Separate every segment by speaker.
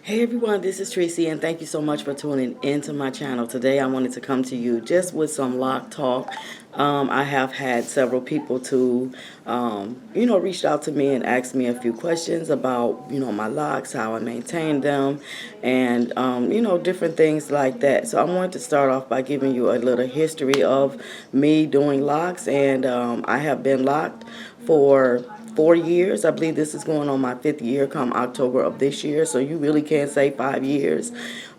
Speaker 1: Hey everyone, this is Tracy, and thank you so much for tuning into my channel. Today I wanted to come to you just with some lock talk. I have had several people to, reached out to me and asked me a few questions about, my locks, how I maintain them, and, different things like that. So I wanted to start off by giving you a little history of me doing locks, and I have been locked for 4 years. I believe this is going on my 5th year come October of this year, so you really can't say 5 years.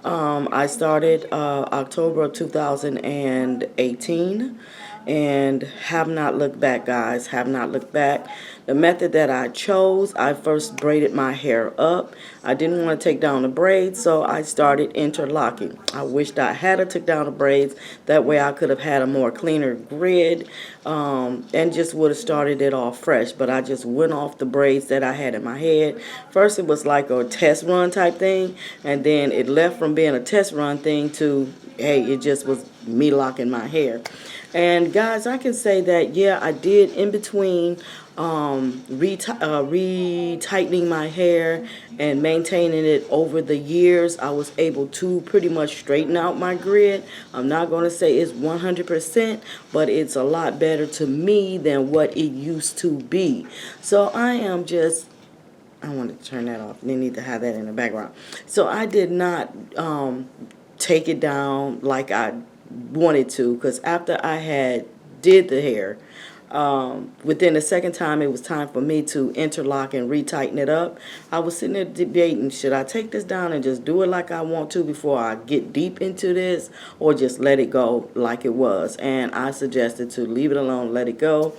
Speaker 1: I started October of 2018 and have not looked back, guys. Have not looked back. The method that I chose, I first braided my hair up. I didn't want to take down the braids, so I started interlocking. I wished I had took down the braids. That way I could have had a more cleaner grid and just would have started it off fresh. But I just went off the braids that I had in my head. First it was like a test run type thing, and then it left from being a test run thing to, hey, it just was me locking my hair. And guys, I can say that, yeah, I did in between retightening my hair and maintaining it over the years. I was able to pretty much straighten out my grid. I'm not going to say it's 100%, but it's a lot better to me than what it used to be. So I wanted to turn that off. They need to have that in the background. So I did not take it down like I wanted to, because after I had did the hair, within the second time it was time for me to interlock and retighten it up, I was sitting there debating, should I take this down and just do it like I want to before I get deep into this, or just let it go like it was. And I suggested to leave it alone, let it go.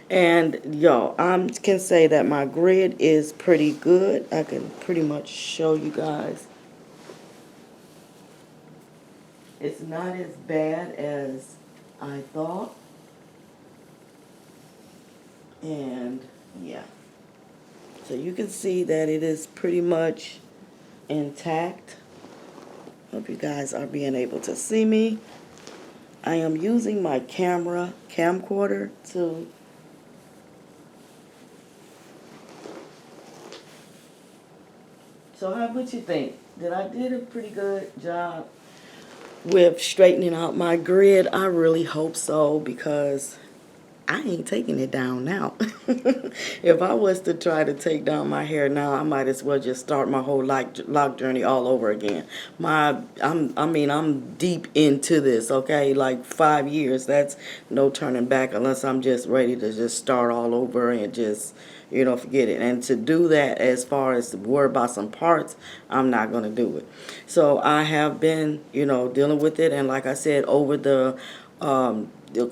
Speaker 1: And y'all, I can say that my grid is pretty good. I can pretty much show you guys. It's not as bad as I thought. And yeah. So you can see that it is pretty much intact. Hope you guys are being able to see me. I am using my camcorder to so what you think? I did a pretty good job with straightening out my grid? I really hope so, because I ain't taking it down now. If I was to try to take down my hair now, I might as well just start my whole lock journey all over again. I'm deep into this, okay? Like 5 years, that's no turning back unless I'm just ready to just start all over and just, forget it. And to do that, as far as to worry about some parts, I'm not going to do it. So I have been, dealing with it. And like I said, over the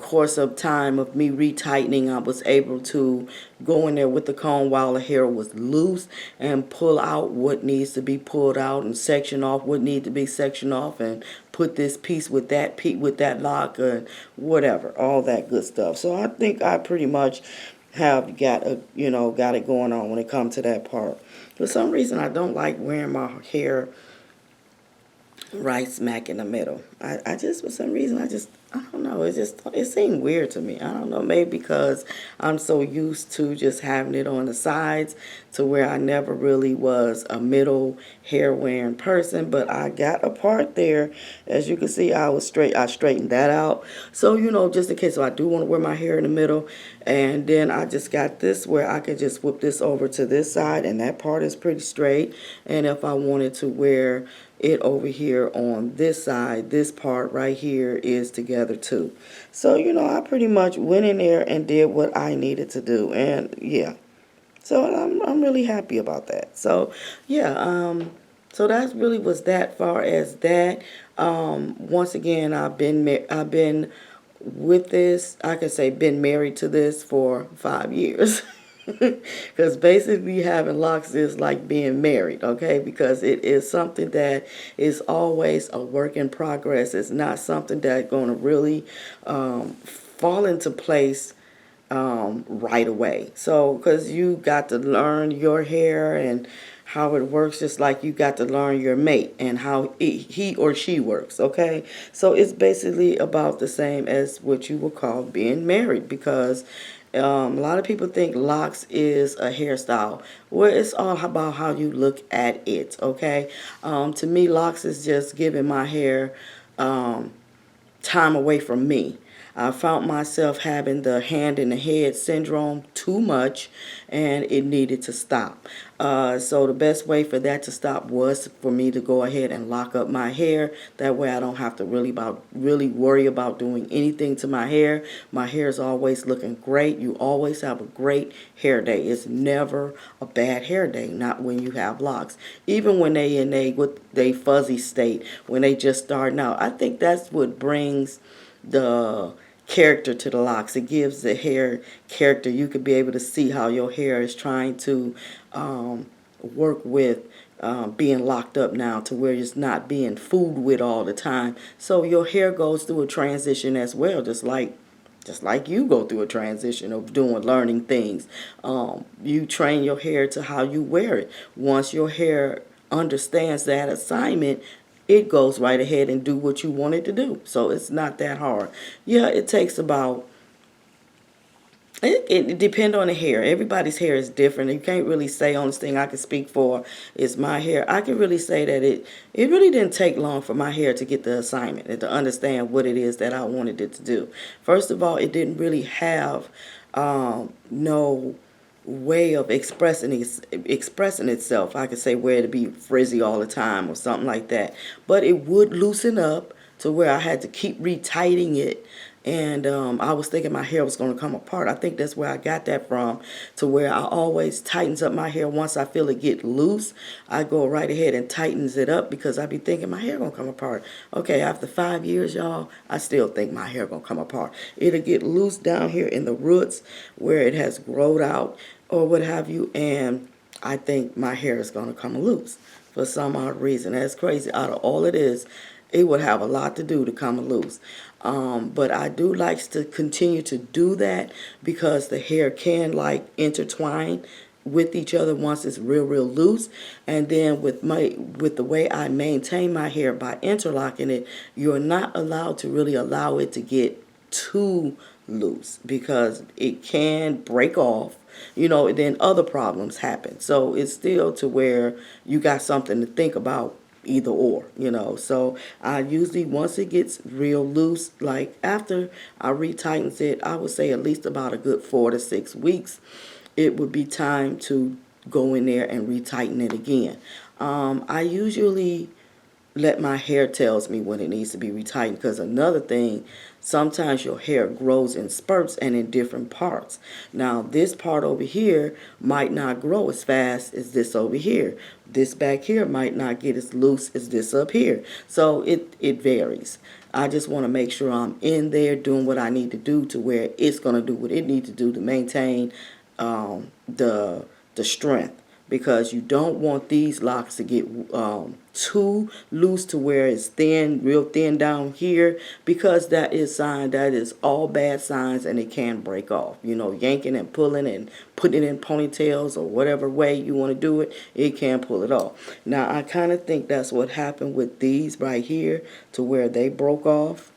Speaker 1: course of time of me retightening, I was able to go in there with the comb while the hair was loose and pull out what needs to be pulled out and section off what needs to be sectioned off, and put this piece with that lock and whatever, all that good stuff. So I think I pretty much have got it going on when it comes to that part. For some reason, I don't like wearing my hair right smack in the middle. I just, for some reason, I don't know, it seemed weird to me. I don't know, maybe because I'm so used to just having it on the sides, to where I never really was a middle hair wearing person. But I got a part there, as you can see. I straightened that out, so just in case if I do want to wear my hair in the middle. And then I just got this where I could just whip this over to this side, and that part is pretty straight. And if I wanted to wear it over here on this side, this part right here is together too. So I pretty much went in there and did what I needed to do. And yeah, so I'm really happy about that. So yeah, so that really was that far as that. Once again, I've been with this, I can say, been married to this for 5 years. Because basically having locks is like being married, okay? Because it is something that is always a work in progress. It's not something that's going to really fall into place right away. So, because you got to learn your hair and how it works, just like you got to learn your mate and how he or she works, okay? So it's basically about the same as what you would call being married, because A lot of people think locks is a hairstyle. Well, it's all about how you look at it, okay? To me, locks is just giving my hair time away from me. I found myself having the hand in the head syndrome too much, and it needed to stop. So the best way for that to stop was for me to go ahead and lock up my hair. That way I don't have to really worry about doing anything to my hair. My hair is always looking great. You always have a great hair day. It's never a bad hair day, not when you have locks. Even when they in a fuzzy state, when they just starting out. I think that's what brings the character to the locks. It gives the hair character. You could be able to see how your hair is trying to work with being locked up now, to where it's not being fooled with all the time. So your hair goes through a transition as well, just like you go through a transition of learning things. You train your hair to how you wear it. Once your hair understands that assignment, it goes right ahead and do what you want it to do. So it's not that hard. Yeah, it takes about, it depends on the hair. Everybody's hair is different. You can't really say. Only thing I can speak for is my hair. I can really say that it really didn't take long for my hair to get the assignment and to understand what it is that I wanted it to do. First of all, it didn't really have no way of expressing itself. I could say where to be frizzy all the time or something like that. But it would loosen up to where I had to keep retightening it. And I was thinking my hair was going to come apart. I think that's where I got that from, to where I always tightens up my hair. Once I feel it get loose, I go right ahead and tightens it up, because I be thinking my hair going to come apart. Okay, after 5 years, y'all, I still think my hair going to come apart. It'll get loose down here in the roots where it has growed out or what have you, and I think my hair is going to come loose for some odd reason. That's crazy. Out of all it is, it would have a lot to do to come loose. But I do like to continue to do that, because the hair can like intertwine with each other once it's real loose. And then with the way I maintain my hair by interlocking it, you're not allowed to really allow it to get too loose, because it can break off, then other problems happen. So it's still to where you got something to think about, either or. So I usually, once it gets real loose, like after I retightens it, I would say at least about a good 4 to 6 weeks, it would be time to go in there and retighten it again. I usually let my hair tells me when it needs to be retightened, because another thing, sometimes your hair grows in spurts and in different parts. Now this part over here might not grow as fast as this over here. This back here might not get as loose as this up here. So it varies. I just want to make sure I'm in there doing what I need to do, to where it's going to do what it needs to do to maintain the strength. Because you don't want these locks to get too loose to where it's thin, real thin down here, because that is all bad signs, and it can break off. Yanking and pulling and putting it in ponytails or whatever way you want to do it, it can pull it off. Now I kind of think that's what happened with these right here, to where they broke off.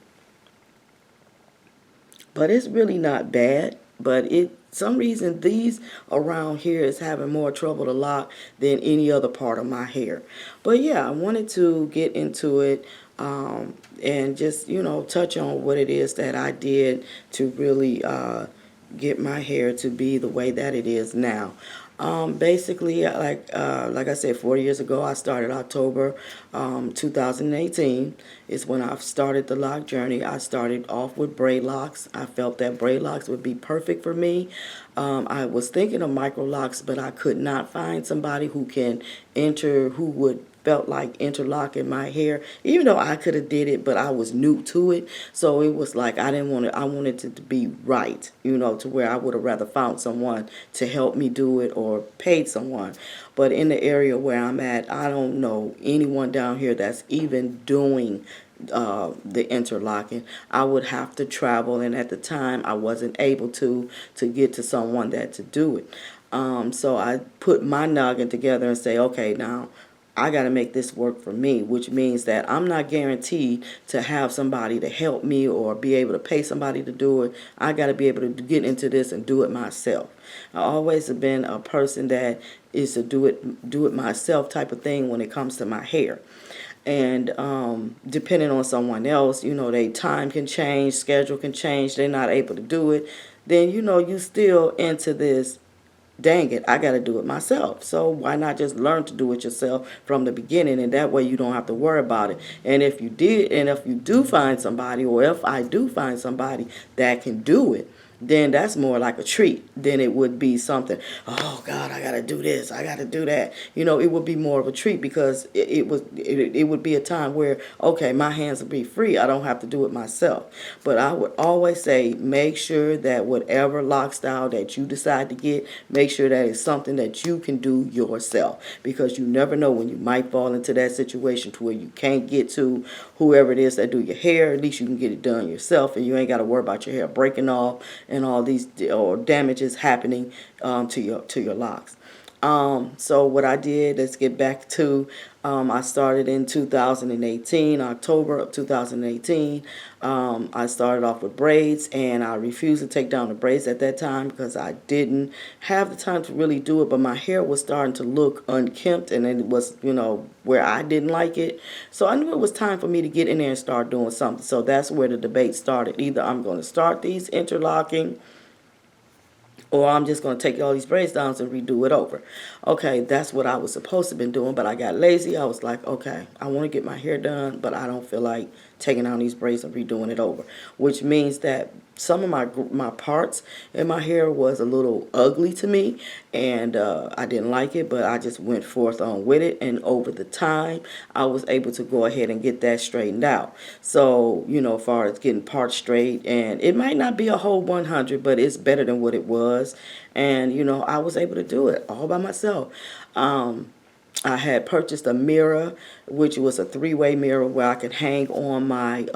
Speaker 1: But it's really not bad. But some reason these around here is having more trouble to lock than any other part of my hair. But yeah, I wanted to get into it and just touch on what it is that I did to really get my hair to be the way that it is now. Basically, like I said, 4 years ago, I started October 2018 is when I started the lock journey. I started off with braid locks. I felt that braid locks would be perfect for me. I was thinking of micro locks, but I could not find somebody who would felt like interlocking my hair, even though I could have did it, but I was new to it. So it was like I wanted it to be right, to where I would have rather found someone to help me do it or paid someone. But in the area where I'm at, I don't know anyone down here that's even doing the interlocking. I would have to travel, and at the time I wasn't able to get to someone that to do it. So I put my noggin together and say, okay, now I got to make this work for me, which means that I'm not guaranteed to have somebody to help me or be able to pay somebody to do it. I got to be able to get into this and do it myself. I always have been a person that is a do it myself type of thing when it comes to my hair. And depending on someone else, their time can change, schedule can change, they're not able to do it, then you still into this, dang it, I got to do it myself. So why not just learn to do it yourself from the beginning, and that way you don't have to worry about it. And if you do find somebody, or if I do find somebody that can do it, then that's more like a treat than it would be something, oh God, I got to do this, I got to do that. It would be more of a treat, because it would be a time where, okay, my hands will be free. I don't have to do it myself. But I would always say, make sure that whatever lock style that you decide to get, make sure that it's something that you can do yourself, because you never know when you might fall into that situation to where you can't get to whoever it is that do your hair. At least you can get it done yourself, and you ain't got to worry about your hair breaking off and all these or damages happening to your locks. So what I did, let's get back to, I started in 2018, October of 2018. I started off with braids, and I refused to take down the braids at that time because I didn't have the time to really do it, but my hair was starting to look unkempt, and it was, where I didn't like it. So I knew it was time for me to get in there and start doing something. So that's where the debate started. Either I'm going to start these interlocking, or I'm just going to take all these braids down and redo it over. Okay, that's what I was supposed to have been doing, but I got lazy. I was like, okay, I want to get my hair done, but I don't feel like taking down these braids and redoing it over, which means that some of my parts in my hair was a little ugly to me, and I didn't like it, but I just went forth on with it, and over the time, I was able to go ahead and get that straightened out. So, as far as getting parts straight, and it might not be a whole 100, but it's better than what it was, and, I was able to do it all by myself. I had purchased a mirror, which was a 3-way mirror where I could hang on my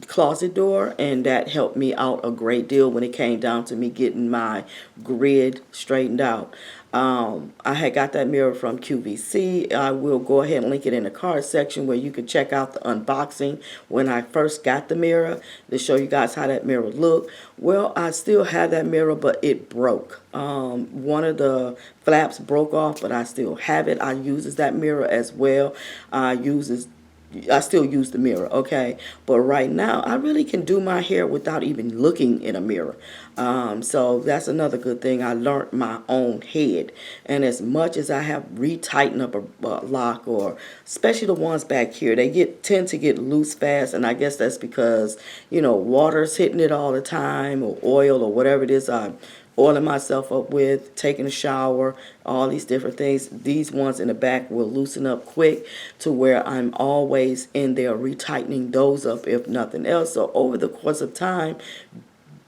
Speaker 1: closet door, and that helped me out a great deal when it came down to me getting my grid straightened out. I had got that mirror from QVC. I will go ahead and link it in the card section where you can check out the unboxing when I first got the mirror to show you guys how that mirror looked. Well, I still have that mirror, but it broke. One of the flaps broke off, but I still have it. I uses that mirror as well. I still use the mirror, okay? But right now, I really can do my hair without even looking in a mirror. So that's another good thing. I learned my own head. And as much as I have retightened up a lock, or especially the ones back here, they tend to get loose fast. And I guess that's because, water's hitting it all the time, or oil, or whatever it is I'm oiling myself up with, taking a shower, all these different things. These ones in the back will loosen up quick to where I'm always in there retightening those up, if nothing else. So over the course of time,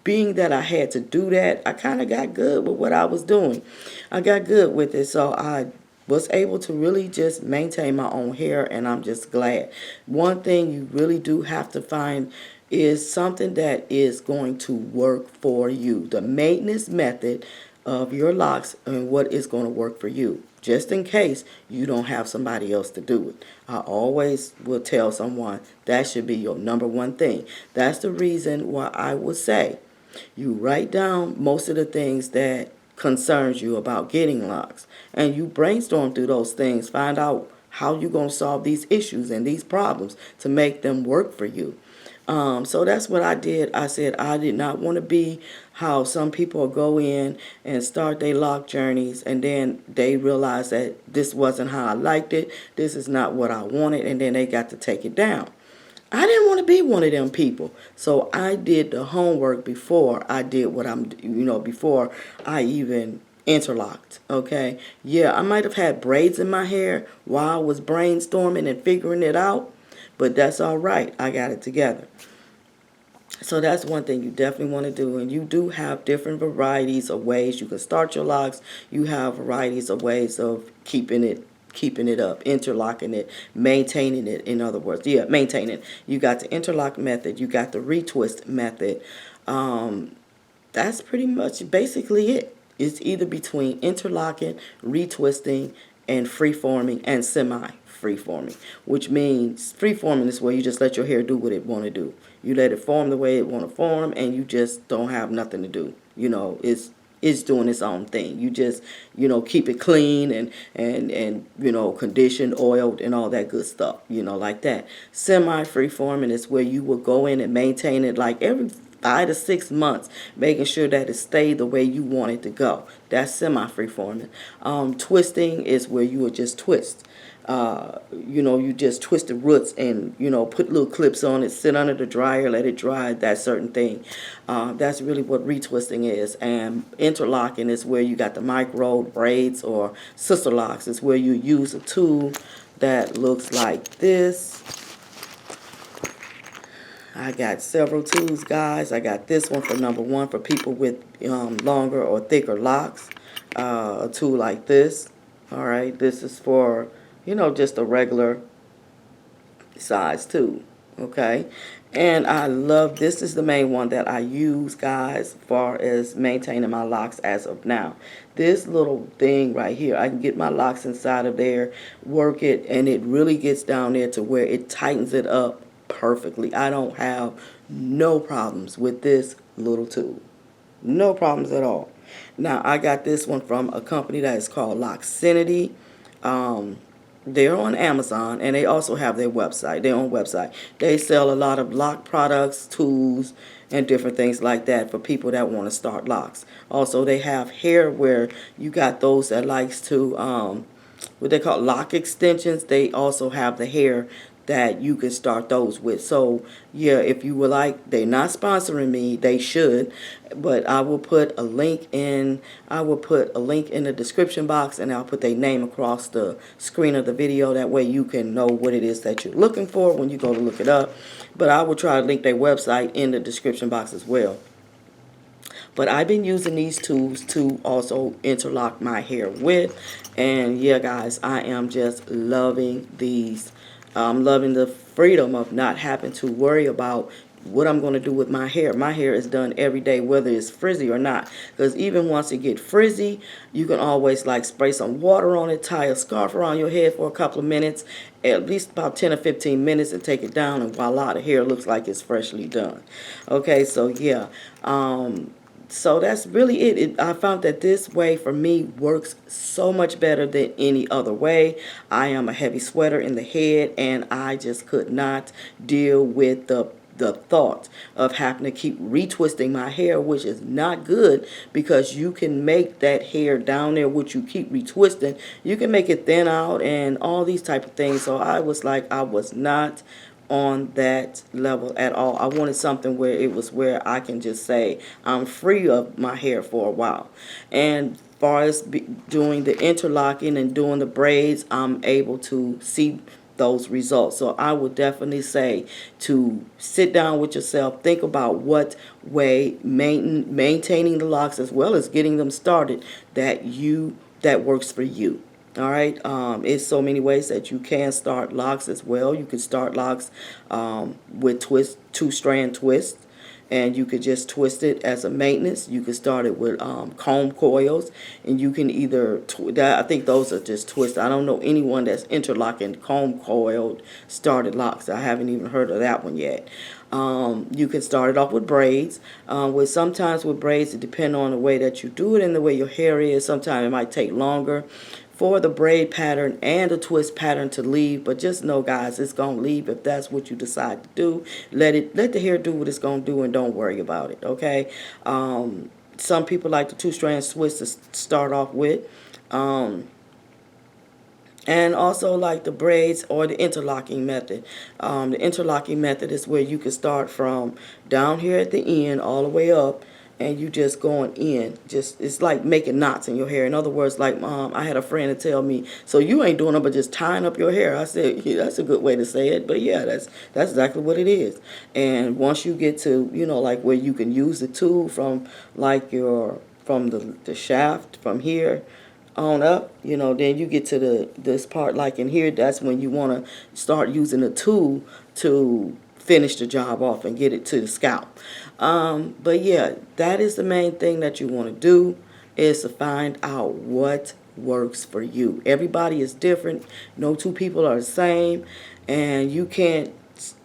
Speaker 1: being that I had to do that, I kind of got good with what I was doing. I got good with it, so I was able to really just maintain my own hair, and I'm just glad. One thing you really do have to find is something that is going to work for you. The maintenance method of your locks and what is going to work for you, just in case you don't have somebody else to do it. I always will tell someone that should be your number one thing. That's the reason why I would say you write down most of the things that concerns you about getting locks, and you brainstorm through those things. Find out how you're going to solve these issues and these problems to make them work for you. So that's what I did. I said I did not want to be how some people go in and start their lock journeys, and then they realize that this wasn't how I liked it. This is not what I wanted, and then they got to take it down. I didn't want to be one of them people. So I did the homework before I did before I even interlocked, okay? Yeah, I might have had braids in my hair while I was brainstorming and figuring it out, but that's all right. I got it together. So that's one thing you definitely want to do. And you do have different varieties of ways you can start your locks. You have varieties of ways of keeping it up, interlocking it, maintaining it, in other words. Yeah, maintaining. You got the interlock method. You got the retwist method. That's pretty much basically it. It's either between interlocking, retwisting, and free-forming and semi-free-forming, which means free-forming is where you just let your hair do what it want to do. You let it form the way it want to form, and you just don't have nothing to do. You know, it's doing its own thing. You just, you know, keep it clean and you know, conditioned, oiled, and all that good stuff, you know, like that. Semi-free forming is where you will go in and maintain it like every 5 to 6 months, making sure that it stayed the way you want it to go. That's semi-free forming. Twisting is where you will just twist. You know, you just twist the roots and, you know, put little clips on it, sit under the dryer, let it dry, that certain thing. That's really what retwisting is. And interlocking is where you got the micro braids, or sister locks is where you use a tool that looks like this. I got several tools, guys. I got this one for number one for people with longer or thicker locks. A tool like this. All right, this is for, you know, just a regular size tool. Okay, and I love, this is the main one that I use, guys, as far as maintaining my locks as of now. This little thing right here, I can get my locks inside of there, work it, and it really gets down there to where it tightens it up perfectly. I don't have no problems with this little tool. No problems at all. Now, I got this one from a company that is called LOCSANITY. They're on Amazon, and they also have their website, their own website. They sell a lot of lock products, tools, and different things like that for people that want to start locks. Also, they have hair where you got those that likes to, what they call lock extensions. They also have the hair that you can start those with. So yeah, if you would like, they're not sponsoring me, they should, but I will put a link in the description box, and I'll put their name across the screen of the video. That way you can know what it is that you're looking for when you go to look it up. But I will try to link their website in the description box as well. But I've been using these tools to also interlock my hair with, and yeah, guys, I am just loving these. I'm loving the freedom of not having to worry about what I'm going to do with my hair. My hair is done every day, whether it's frizzy or not. Because even once it gets frizzy, you can always like spray some water on it, tie a scarf around your head for a couple of minutes, at least about 10 or 15 minutes, and take it down, and voila, the hair looks like it's freshly done. Okay, so yeah. So that's really it. I found that this way for me works so much better than any other way. I am a heavy sweater in the head, and I just could not deal with the thought of having to keep retwisting my hair, which is not good, because you can make that hair down there, which you keep retwisting, you can make it thin out and all these type of things. So I was like, I was not on that level at all. I wanted something where it was where I can just say I'm free of my hair for a while. And as far as doing the interlocking and doing the braids, I'm able to see those results. So I would definitely say to sit down with yourself, think about what way maintaining the locks as well as getting them started that works for you. All right, it's so many ways that you can start locks as well. You can start locks with two-strand twists, and you could just twist it as a maintenance. You could start it with comb coils, and you can either I think those are just twists. I don't know anyone that's interlocking comb coiled started locks. I haven't even heard of that one yet. You can start it off with braids. Sometimes with braids, it depends on the way that you do it and the way your hair is. Sometimes it might take longer for the braid pattern and the twist pattern to leave, but just know, guys, it's gonna leave if that's what you decide to do. Let the hair do what it's gonna do, and don't worry about it. Okay. Some people like the two-strand twist to start off with, and also like the braids or the interlocking method. The interlocking method is where you can start from down here at the end all the way up, and you just going in. It's like making knots in your hair. In other words, like I had a friend to tell me, so you ain't doing it but just tying up your hair. I said, yeah, that's a good way to say it, but yeah, that's exactly what it is. And once you get to, you know, like where you can use the tool from like from the shaft from here on up, you know, then you get to this part like in here. That's when you want to start using the tool to finish the job off and get it to the scalp. But yeah, that is the main thing that you want to do, is to find out what works for you. Everybody is different. No two people are the same, and you can't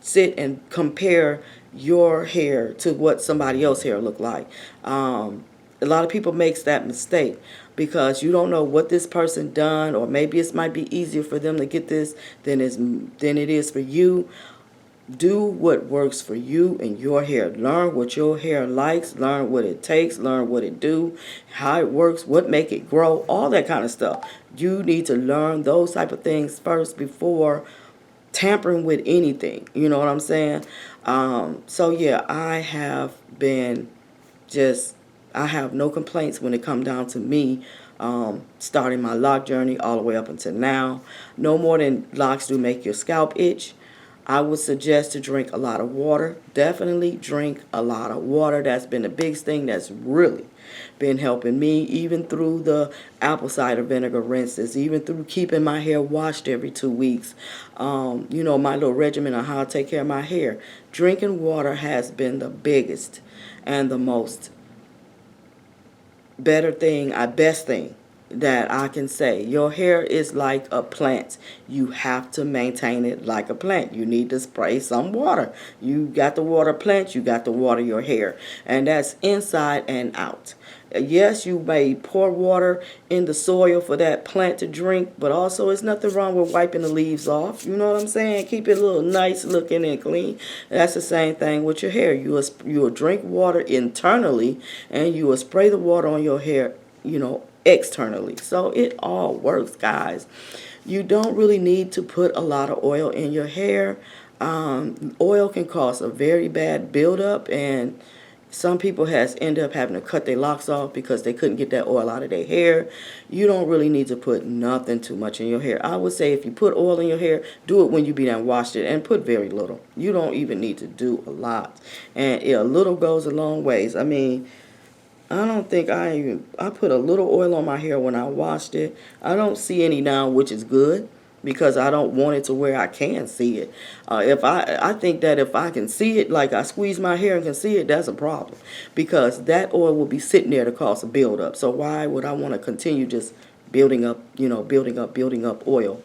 Speaker 1: sit and compare your hair to what somebody else's hair look like. A lot of people makes that mistake because you don't know what this person done, or maybe it might be easier for them to get this than it is for you. Do what works for you and your hair. Learn what your hair likes. Learn what it takes. Learn what it do, how it works, what make it grow, all that kind of stuff. You need to learn those type of things first before tampering with anything. You know what I'm saying? So yeah, I have been just, I have no complaints when it come down to me starting my lock journey all the way up until now. No more than locks do make your scalp itch. I would suggest to drink a lot of water. Definitely drink a lot of water. That's been the biggest thing that's really been helping me, even through the apple cider vinegar rinses, even through keeping my hair washed every 2 weeks. My little regimen on how to take care of my hair. Drinking water has been the biggest and the most best thing that I can say. Your hair is like a plant. You have to maintain it like a plant. You need to spray some water. You got to water plants, you got to water your hair. And that's inside and out. Yes, you may pour water in the soil for that plant to drink, but also it's nothing wrong with wiping the leaves off. You know what I'm saying? Keep it a little nice looking and clean. That's the same thing with your hair. You will drink water internally, and you will spray the water on your hair, externally. So it all works, guys. You don't really need to put a lot of oil in your hair. Oil can cause a very bad buildup, and some people has ended up having to cut their locks off because they couldn't get that oil out of their hair. You don't really need to put nothing too much in your hair. I would say if you put oil in your hair, do it when you be done washed it, and put very little. You don't even need to do a lot. And a little goes a long ways. I mean, I don't think I put a little oil on my hair when I washed it. I don't see any now, which is good, because I don't want it to where I can see it. If I think that if I can see it, like I squeeze my hair and can see it, that's a problem, because that oil will be sitting there to cause a buildup. So why would I want to continue just building up oil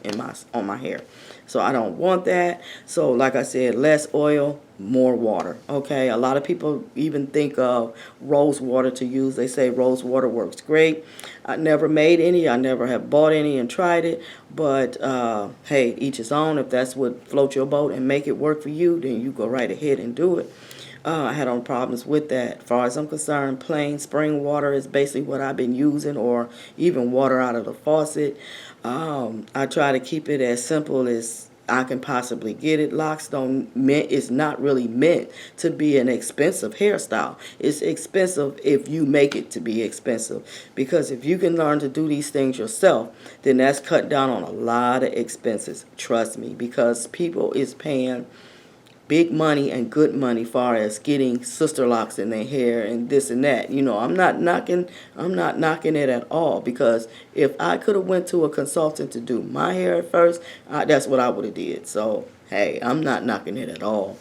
Speaker 1: on my hair? So I don't want that. So like I said, less oil, more water. Okay, a lot of people even think of rose water to use. They say rose water works great. I never made any. I never have bought any and tried it. But hey, each his own. If that's what floats your boat and make it work for you, then you go right ahead and do it. I had no problems with that. As far as I'm concerned, plain spring water is basically what I've been using, or even water out of the faucet. I try to keep it as simple as I can possibly get it. Locks it's not really meant to be an expensive hairstyle. It's expensive if you make it to be expensive, because if you can learn to do these things yourself, then that's cut down on a lot of expenses. Trust me, because people is paying big money and good money far as getting sister locks in their hair and this and that. I'm not knocking it at all, because if I could have went to a consultant to do my hair at first, that's what I would have did. So hey, I'm not knocking it at all.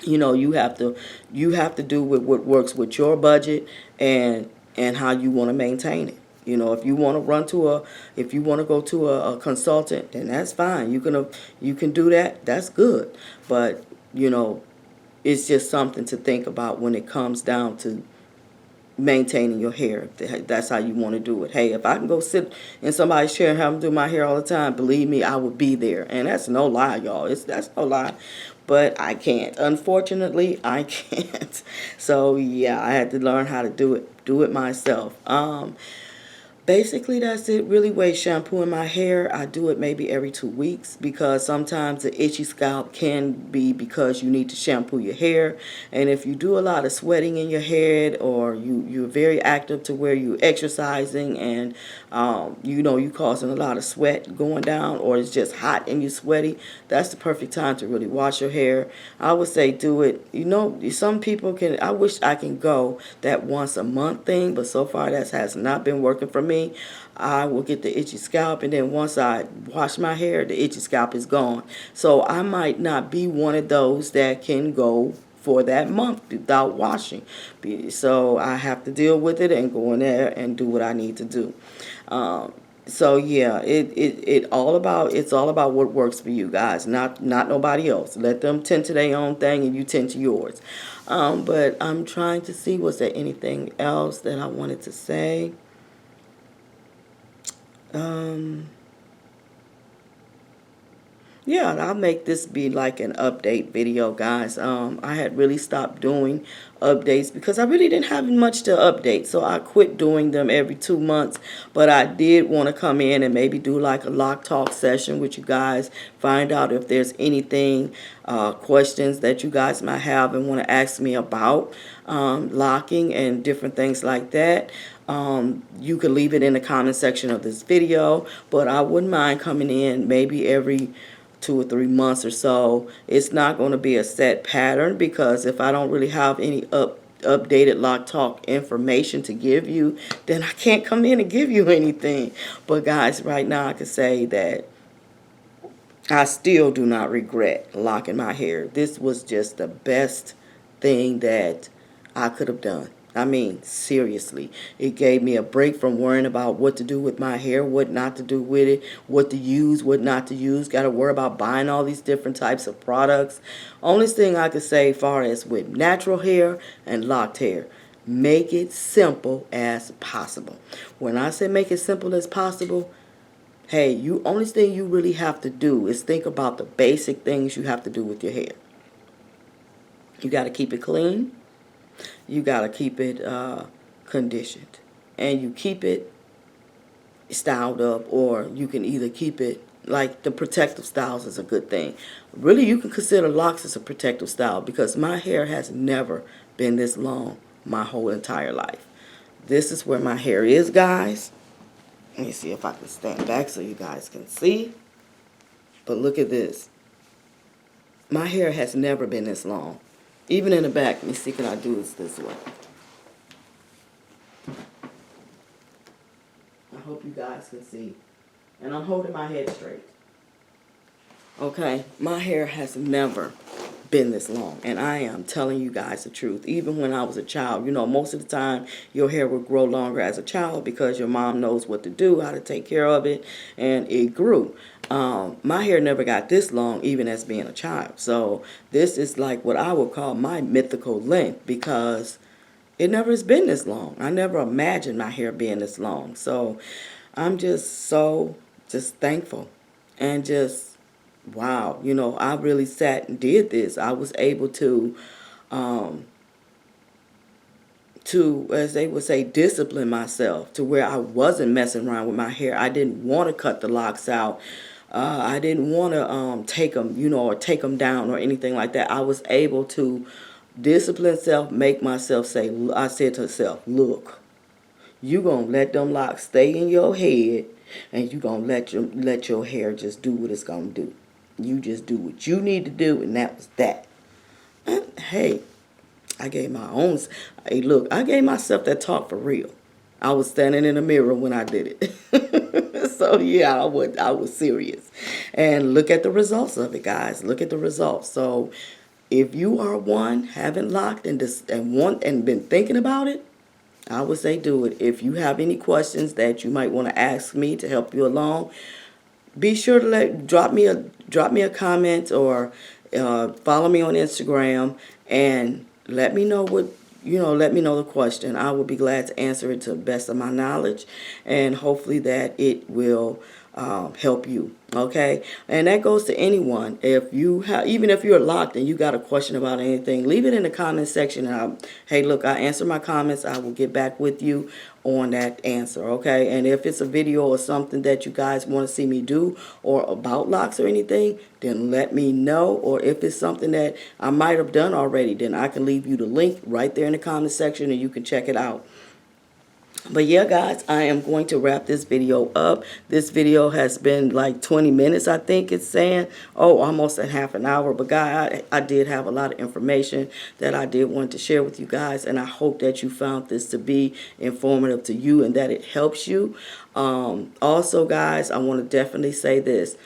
Speaker 1: You have to do with what works with your budget and how you want to maintain it. If you want to go to a consultant, then that's fine. You can do that. That's good. But it's just something to think about when it comes down to maintaining your hair. That's how you want to do it. Hey, if I can go sit in somebody's chair and have them do my hair all the time, believe me, I would be there. And that's no lie, y'all. That's no lie. But I can't. Unfortunately, I can't. So yeah, I had to learn how to do it myself. Basically, that's it. Really, with shampooing my hair, I do it maybe every 2 weeks, because sometimes the itchy scalp can be because you need to shampoo your hair. And if you do a lot of sweating in your head, or you're very active to where you're exercising and you causing a lot of sweat going down, or it's just hot and you're sweaty, that's the perfect time to really wash your hair. I would say do it. Some people can, I wish I can go that once a month thing, but so far that has not been working for me. I will get the itchy scalp, and then once I wash my hair, the itchy scalp is gone. So I might not be one of those that can go for that month without washing. So I have to deal with it and go in there and do what I need to do. So yeah, it's all about what works for you guys, not nobody else. Let them tend to their own thing and you tend to yours. But I'm trying to see, was there anything else that I wanted to say? Yeah, I'll make this be like an update video, guys. I had really stopped doing updates because I really didn't have much to update. So I quit doing them every 2 months. But I did want to come in and maybe do like a lock talk session with you guys. Find out if there's anything, questions that you guys might have and want to ask me about locking and different things like that. You can leave it in the comment section of this video. But I wouldn't mind coming in maybe every 2 or 3 months or so. It's not going to be a set pattern because if I don't really have any updated lock talk information to give you, then I can't come in and give you anything. But guys, right now I can say that I still do not regret locking my hair. This was just the best thing that I could have done. I mean, seriously, it gave me a break from worrying about what to do with my hair, what not to do with it, what to use, what not to use. Got to worry about buying all these different types of products. Only thing I could say as far as with natural hair and locked hair, make it simple as possible. When I say make it simple as possible, hey, only thing you really have to do is think about the basic things you have to do with your hair. You got to keep it clean. You got to keep it conditioned. And you keep it styled up, or you can either keep it like the protective styles is a good thing. Really, you can consider locks as a protective style because my hair has never been this long my whole entire life. This is where my hair is, guys. Let me see if I can stand back so you guys can see. But look at this. My hair has never been this long. Even in the back, let me see, can I do this way? I hope you guys can see. And I'm holding my head straight. Okay, my hair has never been this long. And I am telling you guys the truth. Even when I was a child, you know, most of the time your hair would grow longer as a child because your mom knows what to do, how to take care of it, and it grew. My hair never got this long even as being a child. So this is like what I would call my mythical length because it never has been this long. I never imagined my hair being this long. So I'm just thankful and just, wow, you know, I really sat and did this. I was able to, as they would say, discipline myself to where I wasn't messing around with my hair. I didn't want to cut the locks out. I didn't want to take them, you know, or take them down or anything like that. I was able to discipline self, make myself say, I said to myself, look, you going to let them locks stay in your head and you going to let your hair just do what it's going to do. You just do what you need to do, and that was that. And, hey, I gave my own, hey, look, I gave myself that talk for real. I was standing in the mirror when I did it. So, yeah, I was serious. And look at the results of it, guys. Look at the results. So, if you are one, haven't locked and been thinking about it, I would say do it. If you have any questions that you might want to ask me to help you along, be sure to drop me a comment or follow me on Instagram and let me know let me know the question. I will be glad to answer it to the best of my knowledge, and hopefully that it will help you. Okay, and that goes to anyone. If you even if you're locked and you got a question about anything, leave it in the comment section. Hey, look, I answer my comments. I will get back with you on that answer. Okay, and if it's a video or something that you guys want to see me do or about locks or anything, then let me know. Or if it's something that I might have done already, then I can leave you the link right there in the comment section and you can check it out. But yeah, guys, I am going to wrap this video up. This video has been like 20 minutes, I think it's saying. Oh, almost a half an hour. But guys, I did have a lot of information that I did want to share with you guys. And I hope that you found this to be informative to you and that it helps you. Also, guys, I want to definitely say this.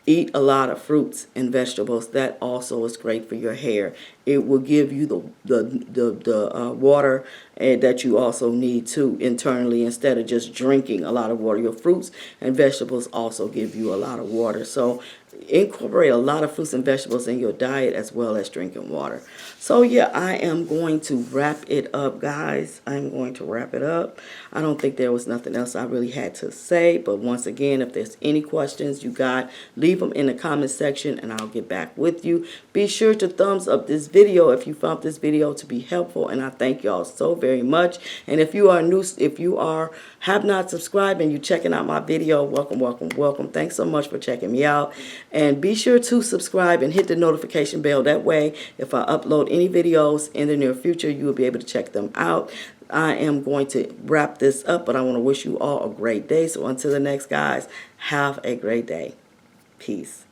Speaker 1: Eat a lot of fruits and vegetables. That also is great for your hair. It will give you the water that you also need too internally, instead of just drinking a lot of water. Your fruits and vegetables also give you a lot of water. So incorporate a lot of fruits and vegetables in your diet as well as drinking water. So yeah, I am going to wrap it up, guys. I'm going to wrap it up. I don't think there was nothing else I really had to say, but once again, if there's any questions you got, leave them in the comment section and I'll get back with you. Be sure to thumbs up this video if you found this video to be helpful, and I thank y'all so very much. And if you are new, if you have not subscribed and you're checking out my video, welcome, welcome, welcome. Thanks so much for checking me out. And be sure to subscribe and hit the notification bell. That way, if I upload any videos in the near future, you will be able to check them out. I am going to wrap this up, but I want to wish you all a great day. So until the next, guys, have a great day. Peace.